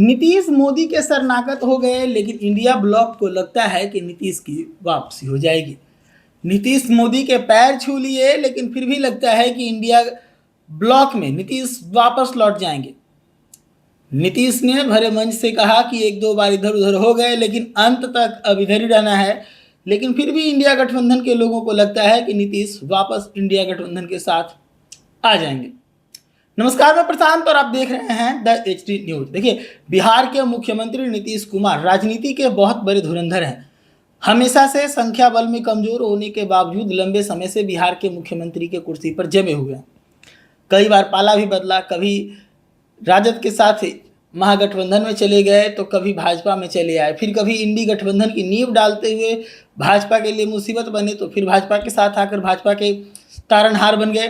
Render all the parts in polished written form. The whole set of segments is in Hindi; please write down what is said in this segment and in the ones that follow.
नीतीश मोदी के शरणागत हो गए, लेकिन इंडिया ब्लॉक को लगता है कि नीतीश की वापसी हो जाएगी। नीतीश मोदी के पैर छू लिए, लेकिन फिर भी लगता है कि इंडिया ब्लॉक में नीतीश वापस लौट जाएंगे। नीतीश ने भरे मंच से कहा कि एक दो बार इधर उधर हो गए, लेकिन अंत तक अब इधर ही रहना है। लेकिन फिर भी इंडिया गठबंधन के लोगों को लगता है कि नीतीश वापस इंडिया गठबंधन के साथ आ जाएंगे। नमस्कार, मैं प्रशांत और आप देख रहे हैं द HD न्यूज। देखिए, बिहार के मुख्यमंत्री नीतीश कुमार राजनीति के बहुत बड़े धुरंधर हैं। हमेशा से संख्या बल में कमजोर होने के बावजूद लंबे समय से बिहार के मुख्यमंत्री के कुर्सी पर जमे हुए हैं। कई बार पाला भी बदला, कभी राजद के साथ महागठबंधन में चले गए तो कभी भाजपा में चले आए, फिर कभी इंडी गठबंधन की नींव डालते हुए भाजपा के लिए मुसीबत बने तो फिर भाजपा के साथ आकर भाजपा के तारनहार बन गए।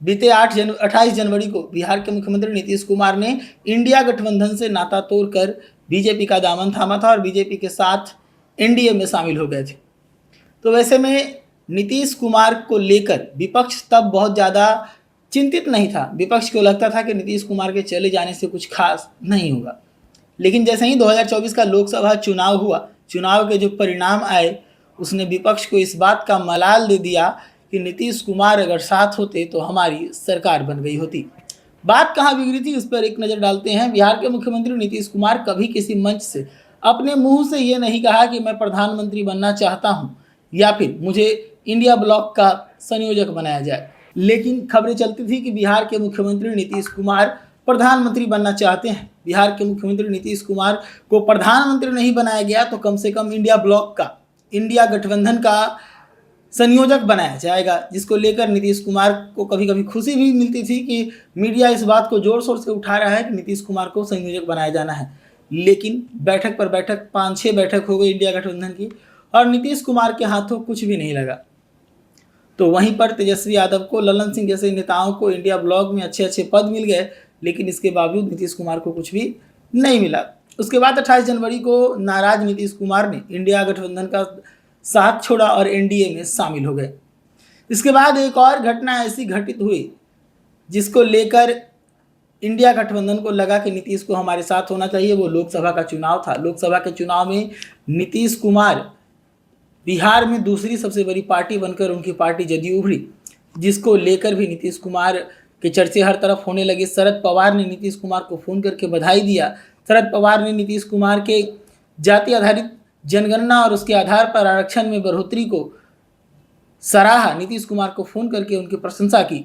बीते 28 जनवरी को बिहार के मुख्यमंत्री नीतीश कुमार ने इंडिया गठबंधन से नाता तोड़कर बीजेपी का दामन थामा था और बीजेपी के साथ एनडीए में शामिल हो गए थे। तो वैसे में नीतीश कुमार को लेकर विपक्ष तब बहुत ज़्यादा चिंतित नहीं था। विपक्ष को लगता था कि नीतीश कुमार के चले जाने से कुछ खास नहीं होगा। लेकिन जैसे ही 2024 का लोकसभा चुनाव हुआ, चुनाव के जो परिणाम आए, उसने विपक्ष को इस बात का मलाल दे दिया कि नीतीश कुमार अगर साथ होते तो हमारी सरकार बन गई होती। बात कहाँ बिगड़ी थी, उस पर एक नज़र डालते हैं। बिहार के मुख्यमंत्री नीतीश कुमार कभी किसी मंच से अपने मुंह से ये नहीं कहा कि मैं प्रधानमंत्री बनना चाहता हूँ या फिर मुझे इंडिया ब्लॉक का संयोजक बनाया जाए। लेकिन खबरें चलती थी कि बिहार के मुख्यमंत्री नीतीश कुमार प्रधानमंत्री बनना चाहते हैं। बिहार के मुख्यमंत्री नीतीश कुमार को प्रधानमंत्री नहीं बनाया गया तो कम से कम इंडिया ब्लॉक का, इंडिया गठबंधन का संयोजक बनाया जाएगा, जिसको लेकर नीतीश कुमार को कभी कभी खुशी भी मिलती थी कि मीडिया इस बात को जोर शोर से उठा रहा है कि नीतीश कुमार को संयोजक बनाया जाना है। लेकिन बैठक पर बैठक, 5-6 बैठक हो गई इंडिया गठबंधन की और नीतीश कुमार के हाथों कुछ भी नहीं लगा। तो वहीं पर तेजस्वी यादव को, ललन सिंह जैसे नेताओं को इंडिया ब्लॉक में अच्छे अच्छे पद मिल गए, लेकिन इसके बावजूद नीतीश कुमार को कुछ भी नहीं मिला। उसके बाद 28 जनवरी को नाराज नीतीश कुमार ने इंडिया गठबंधन का साथ छोड़ा और एनडीए में शामिल हो गए। इसके बाद एक और घटना ऐसी घटित हुई जिसको लेकर इंडिया गठबंधन को लगा कि नीतीश को हमारे साथ होना चाहिए। वो लोकसभा का चुनाव था। लोकसभा के चुनाव में नीतीश कुमार बिहार में दूसरी सबसे बड़ी पार्टी बनकर उनकी पार्टी जदयू उभरी, जिसको लेकर भी नीतीश कुमार के चर्चे हर तरफ होने लगे। शरद पवार ने नीतीश कुमार को फ़ोन करके बधाई दिया। शरद पवार ने नीतीश कुमार के जाति आधारित जनगणना और उसके आधार पर आरक्षण में बढ़ोतरी को सराहा। नीतीश कुमार को फ़ोन करके उनकी प्रशंसा की।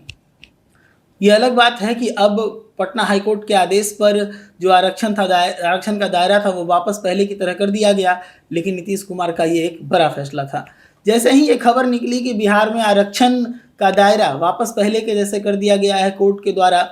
ये अलग बात है कि अब पटना हाईकोर्ट के आदेश पर जो आरक्षण का दायरा था वो वापस पहले की तरह कर दिया गया, लेकिन नीतीश कुमार का ये एक बड़ा फैसला था। जैसे ही ये खबर निकली कि बिहार में आरक्षण का दायरा वापस पहले के जैसे कर दिया गया है कोर्ट के द्वारा,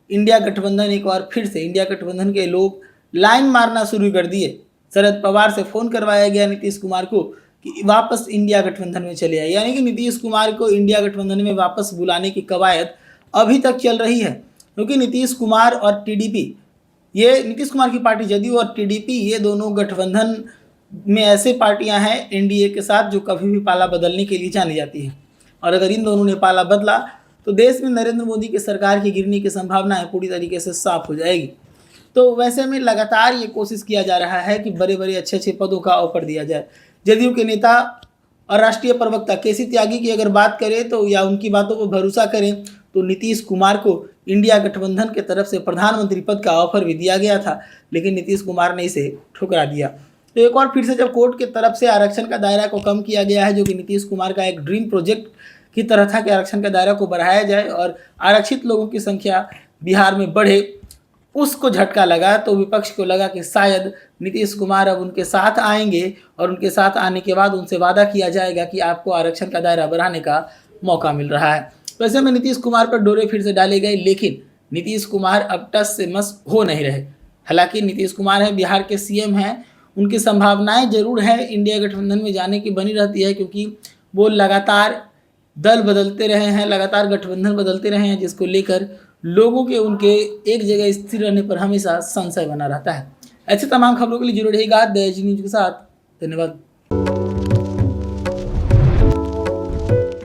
इंडिया गठबंधन एक बार फिर से, इंडिया गठबंधन के लोग लाइन मारना शुरू कर दिए। शरद पवार से फ़ोन करवाया गया नीतीश कुमार को कि वापस इंडिया गठबंधन में चले आए। यानी कि नीतीश कुमार को इंडिया गठबंधन में वापस बुलाने की कवायद अभी तक चल रही है, क्योंकि नीतीश कुमार और टीडीपी, ये नीतीश कुमार की पार्टी जदयू और टीडीपी, ये दोनों गठबंधन में ऐसे पार्टियां हैं एनडीए के साथ जो कभी भी पाला बदलने के लिए जानी जाती है। और अगर इन दोनों ने पाला बदला तो देश में नरेंद्र मोदी की सरकार की गिरने की संभावना पूरी तरीके से साफ हो जाएगी। तो वैसे में लगातार ये कोशिश किया जा रहा है कि बड़े बड़े अच्छे अच्छे पदों का ऑफर दिया जाए। जदयू के नेता और राष्ट्रीय प्रवक्ता केसी त्यागी की अगर बात करें तो, या उनकी बातों पर भरोसा करें तो नीतीश कुमार को इंडिया गठबंधन के तरफ से प्रधानमंत्री पद का ऑफर भी दिया गया था, लेकिन नीतीश कुमार ने इसे ठुकरा दिया। तो एक और फिर से जब कोर्ट की तरफ से आरक्षण का दायरा को कम किया गया है, जो कि नीतीश कुमार का एक ड्रीम प्रोजेक्ट की तरह था कि आरक्षण का दायरा को बढ़ाया जाए और आरक्षित लोगों की संख्या बिहार में बढ़े, उसको झटका लगा। तो विपक्ष को लगा कि शायद नीतीश कुमार अब उनके साथ आएंगे और उनके साथ आने के बाद उनसे वादा किया जाएगा कि आपको आरक्षण का दायरा बढ़ाने का मौका मिल रहा है। वैसे में नीतीश कुमार पर डोरे फिर से डाले गए, लेकिन नीतीश कुमार अब टस से मस हो नहीं रहे। हालांकि नीतीश कुमार है, बिहार के सीएम हैं, उनकी संभावनाएं जरूर है इंडिया गठबंधन में जाने की बनी रहती है, क्योंकि वो लगातार दल बदलते रहे हैं, लगातार गठबंधन बदलते रहे हैं, जिसको लेकर लोगों के उनके एक जगह स्थिर रहने पर हमेशा संशय बना रहता है। ऐसे तमाम खबरों के लिए जुड़े रहिएगा द एज न्यूज के साथ। धन्यवाद।